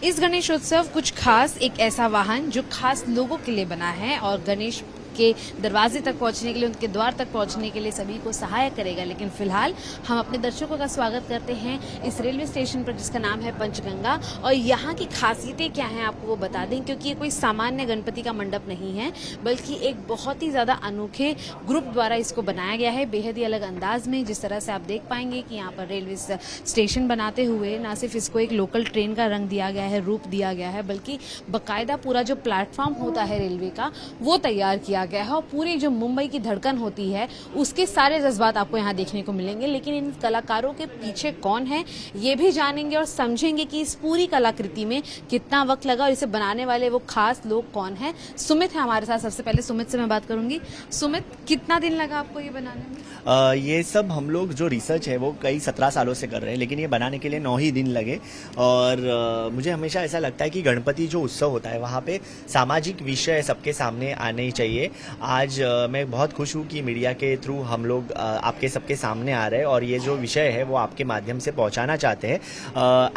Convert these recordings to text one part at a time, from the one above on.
इस गणेशोत्सव कुछ खास एक ऐसा वाहन जो खास लोगों के लिए बना है और गणेश के दरवाजे तक पहुंचने के लिए, उनके द्वार तक पहुंचने के लिए सभी को सहायक करेगा। लेकिन फिलहाल हम अपने दर्शकों का स्वागत करते हैं इस रेलवे स्टेशन पर जिसका नाम है पंचगंगा, और यहाँ की खासियतें क्या हैं आपको वो बता दें, क्योंकि ये कोई सामान्य गणपति का मंडप नहीं है, बल्कि एक बहुत ही ज़्यादा अनोखे ग्रुप द्वारा इसको बनाया गया है, बेहद ही अलग अंदाज में। जिस तरह से आप देख पाएंगे कि यहाँ पर रेलवे स्टेशन बनाते हुए ना सिर्फ इसको एक लोकल ट्रेन का रंग दिया गया है, रूप दिया गया है, बल्कि बाकायदा पूरा जो प्लेटफॉर्म होता है रेलवे का वो तैयार किया गया है, और पूरी जो मुंबई की धड़कन होती है उसके सारे जज्बात आपको यहाँ देखने को मिलेंगे। लेकिन इन कलाकारों के पीछे कौन है ये भी जानेंगे और समझेंगे कि इस पूरी कलाकृति में कितना वक्त लगा और इसे बनाने वाले वो खास लोग कौन है। सुमित है हमारे साथ। सबसे पहले सुमित से मैं बात करूंगी। सुमित, कितना दिन लगा आपको ये बनाने में? ये सब हम लोग जो रिसर्च है वो कई 17 सालों से कर रहे हैं, लेकिन ये बनाने के लिए 9 ही दिन लगे। और मुझे हमेशा ऐसा लगता है कि गणपति जो उत्सव होता है वहाँ पे सामाजिक विषय सबके सामने आने ही चाहिए। आज मैं बहुत खुश हूँ कि मीडिया के थ्रू हम लोग आपके सबके सामने आ रहे हैं और ये जो विषय है वो आपके माध्यम से पहुँचाना चाहते हैं।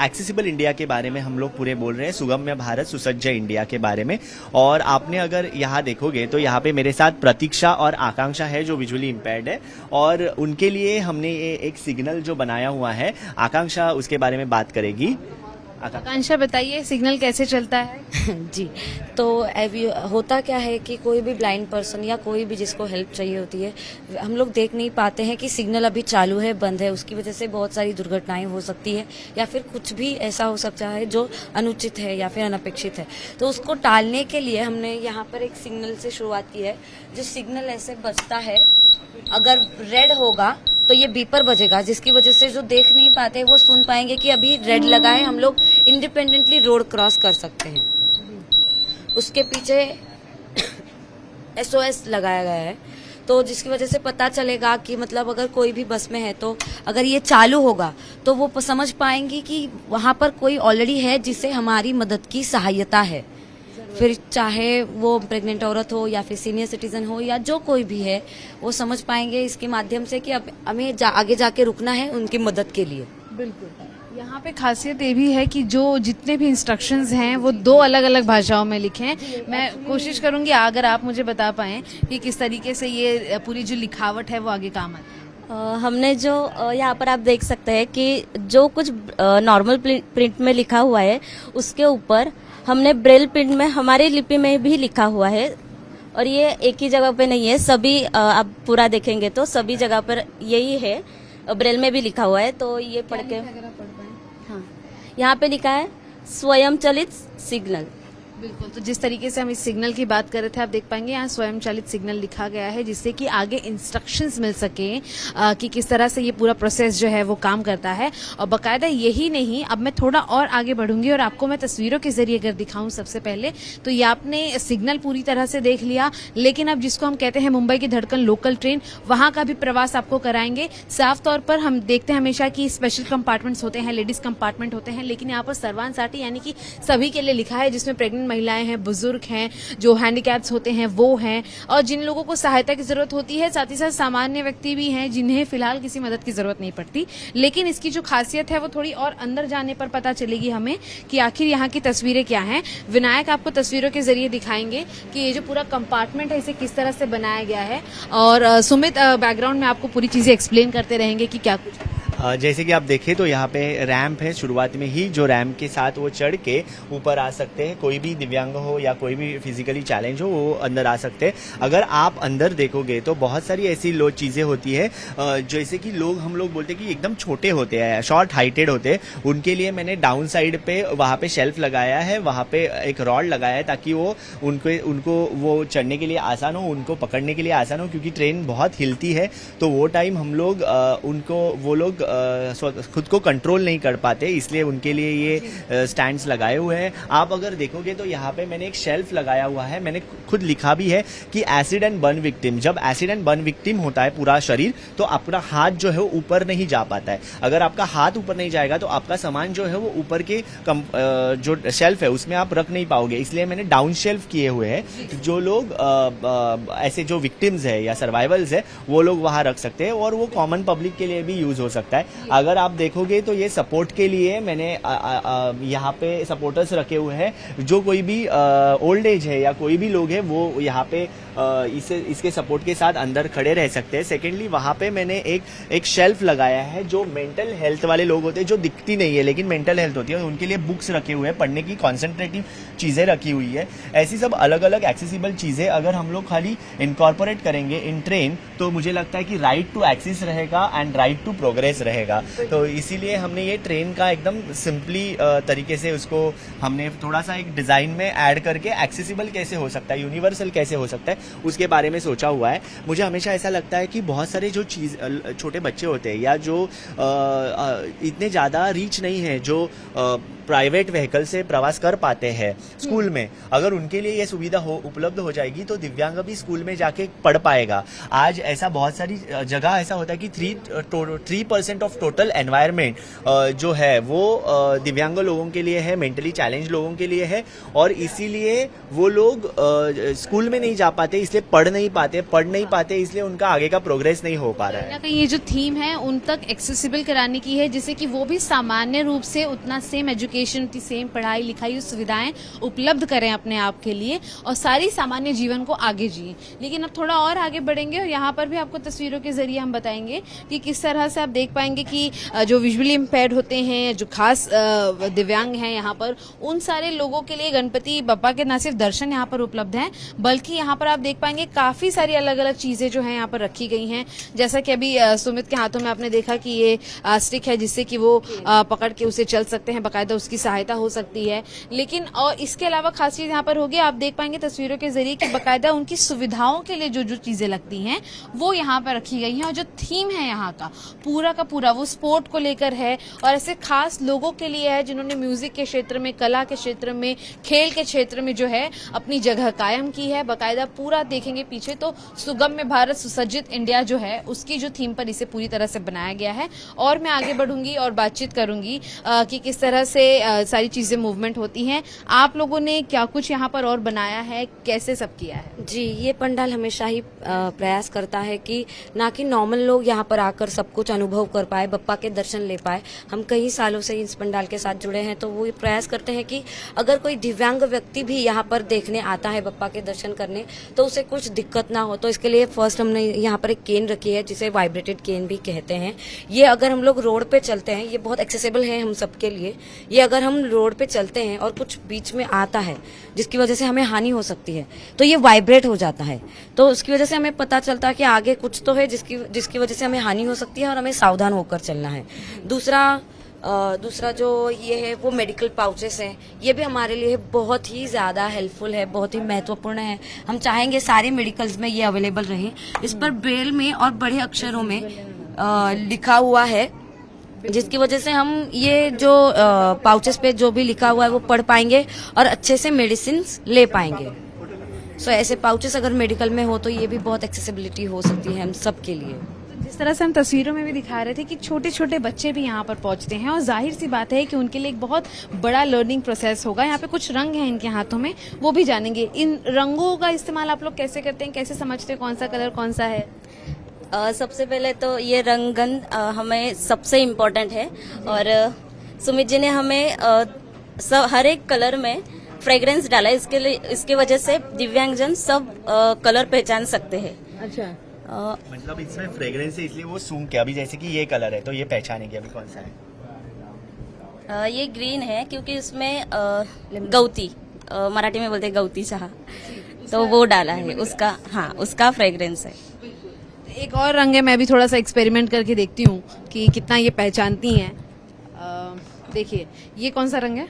एक्सेसिबल इंडिया के बारे में हम लोग पूरे बोल रहे हैं, सुगम्य भारत सुसज्ज इंडिया के बारे में। और आपने अगर यहाँ देखोगे तो यहाँ पे मेरे साथ प्रतीक्षा और आकांक्षा है जो विजुअली इम्पेयर्ड है, और उनके लिए हमने ये एक सिग्नल जो बनाया हुआ है, आकांक्षा उसके बारे में बात करेगी। आकांक्षा, बताइए सिग्नल कैसे चलता है? जी, तो अभी होता क्या है कि कोई भी ब्लाइंड पर्सन या कोई भी जिसको हेल्प चाहिए होती है, हम लोग देख नहीं पाते हैं कि सिग्नल अभी चालू है बंद है, उसकी वजह से बहुत सारी दुर्घटनाएं हो सकती है या फिर कुछ भी ऐसा हो सकता है जो अनुचित है या फिर अनपेक्षित है। तो उसको टालने के लिए हमने यहाँ पर एक सिग्नल से शुरुआत की है। जो सिग्नल ऐसे बजता है, अगर रेड होगा तो ये बीपर बजेगा, जिसकी वजह से जो देख नहीं पाते वो सुन पाएंगे कि अभी रेड लगा है, हम लोग इंडिपेंडेंटली रोड क्रॉस कर सकते हैं। उसके पीछे SOS लगाया गया है, तो जिसकी वजह से पता चलेगा कि मतलब अगर कोई भी बस में है तो अगर ये चालू होगा तो वो समझ पाएंगे कि वहाँ पर कोई ऑलरेडी है जिससे हमारी मदद की सहायता है। फिर चाहे वो प्रेग्नेंट औरत हो या फिर सीनियर सिटीजन हो या जो कोई भी है, वो समझ पाएंगे इसके माध्यम से कि अब हमें आगे जाके रुकना है उनकी मदद के लिए। बिल्कुल। यहाँ पे खासियत ये भी है कि जो जितने भी इंस्ट्रक्शंस हैं वो 2 अलग अलग भाषाओं में लिखे हैं। मैं कोशिश करूंगी अगर आप मुझे बता पाएं कि किस तरीके से ये पूरी जो लिखावट है वो आगे काम आती है। हमने जो यहाँ पर आप देख सकते हैं कि जो कुछ नॉर्मल प्रिंट में लिखा हुआ है उसके ऊपर हमने ब्रेल प्रिंट में हमारी लिपि में भी लिखा हुआ है, और ये एक ही जगह पे नहीं है, सभी आप पूरा देखेंगे तो सभी जगह पर यही है, ब्रेल में भी लिखा हुआ है। तो ये पढ़ के हाँ, यहाँ पे लिखा है स्वयं चलित सिग्नल। बिल्कुल। तो जिस तरीके से हम इस सिग्नल की बात कर रहे थे, आप देख पाएंगे यहाँ स्वयं चालित सिग्नल लिखा गया है, जिससे कि आगे इंस्ट्रक्शंस मिल सके कि किस तरह से ये पूरा प्रोसेस जो है वो काम करता है। और बाकायदा यही नहीं, अब मैं थोड़ा और आगे बढ़ूंगी और आपको मैं तस्वीरों के जरिए अगर दिखाऊं सबसे पहले, तो ये आपने सिग्नल पूरी तरह से देख लिया, लेकिन अब जिसको हम कहते हैं मुंबई की धड़कन लोकल ट्रेन, वहां का भी प्रवास आपको कराएंगे। साफ तौर पर हम देखते हैं हमेशा कि स्पेशल कंपार्टमेंट्स होते हैं, लेडीज कंपार्टमेंट होते हैं, लेकिन यहाँ पर सर्वान साटी यानी कि सभी के लिए लिखा है, जिसमें प्रेग्नेंट महिलाएं हैं, बुजुर्ग हैं, जो हैंडीकैप्स होते हैं वो हैं, और जिन लोगों को सहायता की जरूरत होती है, साथ ही साथ सामान्य व्यक्ति भी हैं जिन्हें फिलहाल किसी मदद की जरूरत नहीं पड़ती। लेकिन इसकी जो खासियत है वो थोड़ी और अंदर जाने पर पता चलेगी हमें कि आखिर यहाँ की तस्वीरें क्या हैं। विनायक आपको तस्वीरों के जरिए दिखाएंगे कि ये जो पूरा कंपार्टमेंट है इसे किस तरह से बनाया गया है, और सुमित बैकग्राउंड में आपको पूरी चीजें एक्सप्लेन करते रहेंगे कि क्या कुछ। जैसे कि आप देखें तो यहाँ पे रैंप है, शुरुआत में ही जो रैंप के साथ वो चढ़ के ऊपर आ सकते हैं। कोई भी दिव्यांग हो या कोई भी फिजिकली चैलेंज हो वो अंदर आ सकते हैं। अगर आप अंदर देखोगे तो बहुत सारी ऐसी चीज़ें होती है, जैसे कि हम लोग बोलते हैं कि एकदम छोटे होते हैं, शॉर्ट हाइटेड होते हैं, उनके लिए मैंने डाउन साइड पे वहाँ पे शेल्फ लगाया है, वहाँ पे एक रॉड लगाया है ताकि वो उनको वो चढ़ने के लिए आसान हो, उनको पकड़ने के लिए आसान हो, क्योंकि ट्रेन बहुत हिलती है। तो वो टाइम हम लोग वो लोग खुद को कंट्रोल नहीं कर पाते, इसलिए उनके लिए ये स्टैंड्स लगाए हुए हैं। आप अगर देखोगे तो यहाँ पे मैंने एक शेल्फ लगाया हुआ है, मैंने खुद लिखा भी है कि एसिड एंड बर्न विक्टिम, जब एसिड एंड बर्न विक्टिम होता है पूरा शरीर, तो अपना हाथ जो है वो ऊपर नहीं जा पाता है। अगर आपका हाथ ऊपर नहीं जाएगा तो आपका सामान जो है वो ऊपर के जो शेल्फ है उसमें आप रख नहीं पाओगे, इसलिए मैंने डाउन शेल्फ किए हुए हैं। जो लोग ऐसे जो विक्टिम्स है या सर्वाइवल्स है वो लोग वहाँ रख सकते हैं, और वो कॉमन पब्लिक के लिए भी यूज हो सकता है। है। अगर आप देखोगे तो ये सपोर्ट के लिए मैंने यहाँ पे सपोर्टर्स रखे हुए हैं। जो कोई भी ओल्ड एज है या कोई भी लोग है वो यहाँ पे इसके सपोर्ट के साथ अंदर खड़े रह सकते हैं। सेकेंडली वहाँ पे मैंने एक शेल्फ लगाया है जो मेंटल हेल्थ वाले लोग होते हैं, जो दिखती नहीं है लेकिन मेंटल हेल्थ होती है, उनके लिए बुक्स रखे हुए हैं, पढ़ने की कॉन्सेंट्रेटिव चीज़ें रखी हुई है। ऐसी सब अलग अलग एक्सेसिबल चीज़ें अगर हम लोग खाली इनकॉर्पोरेट करेंगे इन ट्रेन, तो मुझे लगता है कि राइट टू एक्सेस रहेगा एंड राइट टू प्रोग्रेस रहेगा। तो इसीलिए हमने ये ट्रेन का एकदम सिंपली तरीके से उसको हमने थोड़ा सा एक डिज़ाइन में ऐड करके एक्सेसिबल कैसे हो सकता है, यूनिवर्सल कैसे हो सकता है, उसके बारे में सोचा हुआ है। मुझे हमेशा ऐसा लगता है कि बहुत सारे जो छोटे बच्चे होते हैं या जो इतने ज़्यादा रीच नहीं है, जो प्राइवेट व्हीकल से प्रवास कर पाते हैं स्कूल में, अगर उनके लिए ये सुविधा उपलब्ध हो जाएगी तो दिव्यांग भी स्कूल में जाके पढ़ पाएगा। आज ऐसा बहुत सारी जगह ऐसा होता है कि 3% ऑफ टोटल एनवायरनमेंट जो है वो दिव्यांग लोगों के लिए है, मेंटली चैलेंज लोगों के लिए है, और इसीलिए वो लोग स्कूल में नहीं जा पाते, इसलिए पढ़ नहीं पाते, इसलिए उनका आगे का प्रोग्रेस नहीं हो पा रहा है। कहीं ये जो थीम है उन तक एक्सेसिबल कराने की है, जिससे कि वो भी सामान्य रूप से उतना सेम एजुकेशन, सेम पढ़ाई लिखाई सुविधाएं उपलब्ध करें अपने आप के लिए और सारी सामान्य जीवन को आगे जिए। लेकिन अब थोड़ा और आगे बढ़ेंगे और यहाँ पर भी आपको तस्वीरों के जरिए हम बताएंगे कि किस तरह से आप देख पाएंगे कि जो विजुअली इम्पेयर्ड होते हैं, जो खास दिव्यांग हैं, यहाँ पर उन सारे लोगों के लिए गणपति बप्पा के न सिर्फ दर्शन यहाँ पर उपलब्ध हैं, बल्कि यहाँ पर आप देख पाएंगे काफी सारी अलग अलग चीजें जो है यहाँ पर रखी गई हैं। जैसा कि अभी सुमित के हाथों में आपने देखा कि ये स्टिक है जिससे कि वो पकड़ के उसे चल सकते हैं, बाकायदा उसकी सहायता हो सकती है। लेकिन और इसके अलावा खास चीज यहाँ पर होगी, आप देख पाएंगे तस्वीरों के जरिए कि बाकायदा उनकी सुविधाओं के लिए जो जो चीजें लगती हैं वो यहाँ पर रखी गई हैं, और जो थीम है यहाँ का पूरा वो स्पोर्ट को लेकर है और ऐसे खास लोगों के लिए है जिन्होंने म्यूजिक के क्षेत्र में, कला के क्षेत्र में, खेल के क्षेत्र में जो है अपनी जगह कायम की है। बाकायदा पूरा देखेंगे पीछे तो सुगम्य भारत सुसज्जित इंडिया जो है उसकी जो थीम पर इसे पूरी तरह से बनाया गया है। और मैं आगे बढ़ूंगी और बातचीत करूंगी कि किस तरह से सारी चीजें मूवमेंट होती हैं। आप लोगों ने क्या कुछ यहाँ पर और बनाया है, कैसे सब किया है? जी, ये पंडाल हमेशा ही प्रयास करता है कि ना कि नॉर्मल लोग यहाँ पर आकर सब कुछ अनुभव कर पाए, बप्पा के दर्शन ले पाए। हम कई सालों से इस पंडाल के साथ जुड़े हैं, तो वो ये प्रयास करते हैं कि अगर कोई दिव्यांग व्यक्ति भी यहाँ पर देखने आता है, बप्पा के दर्शन करने, तो उसे कुछ दिक्कत ना हो। तो इसके लिए फर्स्ट हमने यहाँ पर एक केन रखी है जिसे वाइब्रेटेड केन भी कहते हैं। ये अगर हम लोग रोड पे चलते हैं, ये बहुत एक्सेसिबल है हम सबके लिए। ये अगर हम रोड पे चलते हैं और कुछ बीच में आता है जिसकी वजह से हमें हानि हो सकती है, तो ये वाइब्रेट हो जाता है। तो उसकी वजह से हमें पता चलता है कि आगे कुछ तो है जिसकी वजह से हमें हानि हो सकती है और हमें सावधान होकर चलना है। दूसरा जो ये है वो मेडिकल पाउचेस हैं। ये भी हमारे लिए बहुत ही ज़्यादा हेल्पफुल है, बहुत ही महत्वपूर्ण है। हम चाहेंगे सारे मेडिकल्स में ये अवेलेबल रहे। इस पर ब्रेल में और बड़े अक्षरों में लिखा हुआ है, जिसकी वजह से हम ये जो पाउचेस पे जो भी लिखा हुआ है वो पढ़ पाएंगे और अच्छे से मेडिसिन ले पाएंगे। सो ऐसे पाउचेस अगर मेडिकल में हो तो ये भी बहुत एक्सेसिबिलिटी हो सकती है हम सब के लिए। जिस तरह से हम तस्वीरों में भी दिखा रहे थे कि छोटे छोटे बच्चे भी यहाँ पर पहुँचते हैं और जाहिर सी बात है कि उनके लिए एक बहुत बड़ा लर्निंग प्रोसेस होगा। यहाँ पे कुछ रंग हैं इनके हाथों में, वो भी जानेंगे। इन रंगों का इस्तेमाल आप लोग कैसे करते हैं, कैसे समझते हैं कौन सा कलर कौन सा है? सबसे पहले तो ये रंगन हमें सबसे इम्पोर्टेंट है, और सुमित जी ने हमें हर एक कलर में फ्रेग्रेंस डाला है। इसके वजह से दिव्यांगजन सब कलर पहचान सकते हैं। अच्छा, मतलब इसमें फ्रेग्रेंस है इसलिए वो सूंघ के, अभी जैसे कि ये कलर है तो ये पहचानेंगे अभी कौन सा है। ये ग्रीन है क्योंकि इसमें गौती, मराठी में बोलते हैं गौती चाह, तो वो डाला है, उसका फ्रेग्रेंस है। एक और रंग है, मैं भी थोड़ा सा एक्सपेरिमेंट करके देखती हूँ कि कितना ये पहचानती हैं। देखिए ये कौन सा रंग है?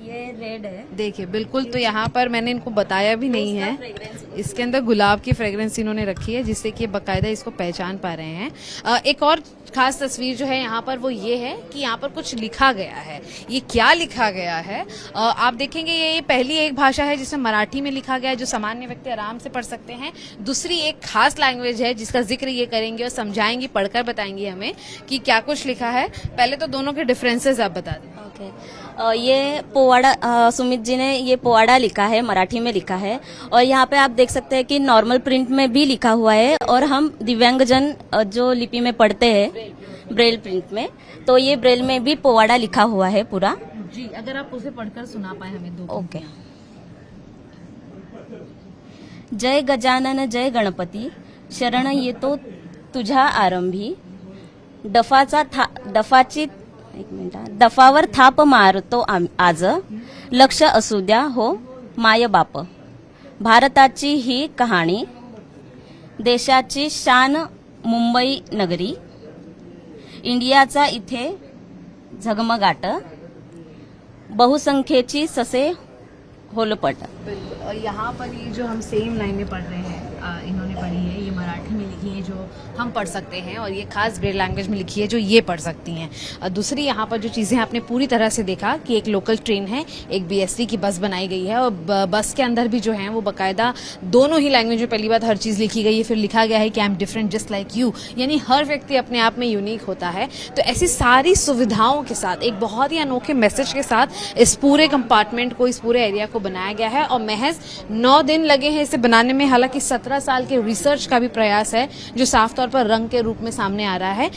ये रेड है। देखिए बिल्कुल, तो यहाँ पर मैंने इनको बताया भी नहीं है, इसके अंदर गुलाब की फ्रेग्रेंस इन्होंने रखी है जिससे कि बाकायदा इसको पहचान पा रहे हैं। एक और खास तस्वीर जो है यहाँ पर वो ये है कि यहाँ पर कुछ लिखा गया है। ये क्या लिखा गया है आप देखेंगे, ये पहली एक भाषा है जिसमें मराठी में लिखा गया है जो सामान्य व्यक्ति आराम से पढ़ सकते हैं। दूसरी एक खास लैंग्वेज है जिसका जिक्र ये करेंगे और समझाएंगी, पढ़कर बताएंगी हमें कि क्या कुछ लिखा है। पहले तो दोनों के डिफरेंसेस आप बता दें। ओके, ये पोवाड़ा, सुमित जी ने ये पोवाड़ा लिखा है, मराठी में लिखा है, और यहाँ पे आप देख सकते हैं कि नॉर्मल प्रिंट में भी लिखा हुआ है। और हम दिव्यांगजन जो लिपि में पढ़ते हैं ब्रेल प्रिंट में। तो ये ब्रेल में भी पोवाड़ा लिखा हुआ है पूरा। जी, अगर आप उसे पढ़कर सुना पाए हमें दो। ओके। जय गजानन जय गणपती, शरण येतो तुझ्या आरंभी, दफावर थाप मारतो आज, लक्ष असू द्या हो माय बाप, भारताची ही कहाणी, देशाची शान मुंबई नगरी, इंडियाचा इथे झगमगाट, बहुसंख्येची ससे होलपट। बिल्कुल, और यहाँ पर ये जो हम सेम लाइनें पढ़ रहे हैं इन्होंने पढ़ी है, ये मराठी में लिखी है जो हम पढ़ सकते हैं, और ये खास ब्रेल लैंग्वेज में लिखी है जो ये पढ़ सकती हैं। और दूसरी यहाँ पर जो चीज़ें आपने पूरी तरह से देखा कि एक लोकल ट्रेन है, एक बीएसटी की बस बनाई गई है, और बस के अंदर भी जो है वो बाकायदा दोनों ही लैंग्वेज में पहली बात हर चीज़ लिखी गई है, फिर लिखा गया है कि I am different just like you, यानी हर व्यक्ति अपने आप में यूनिक होता है। तो ऐसी सारी सुविधाओं के साथ एक बहुत ही अनोखे मैसेज के साथ इस पूरे कंपार्टमेंट को, इस पूरे एरिया को बनाया गया है, और महज 9 दिन लगे हैं इसे बनाने में। हालांकि 17 साल के रिसर्च का भी प्रयास है जो साफ तौर पर रंग के रूप में सामने आ रहा है।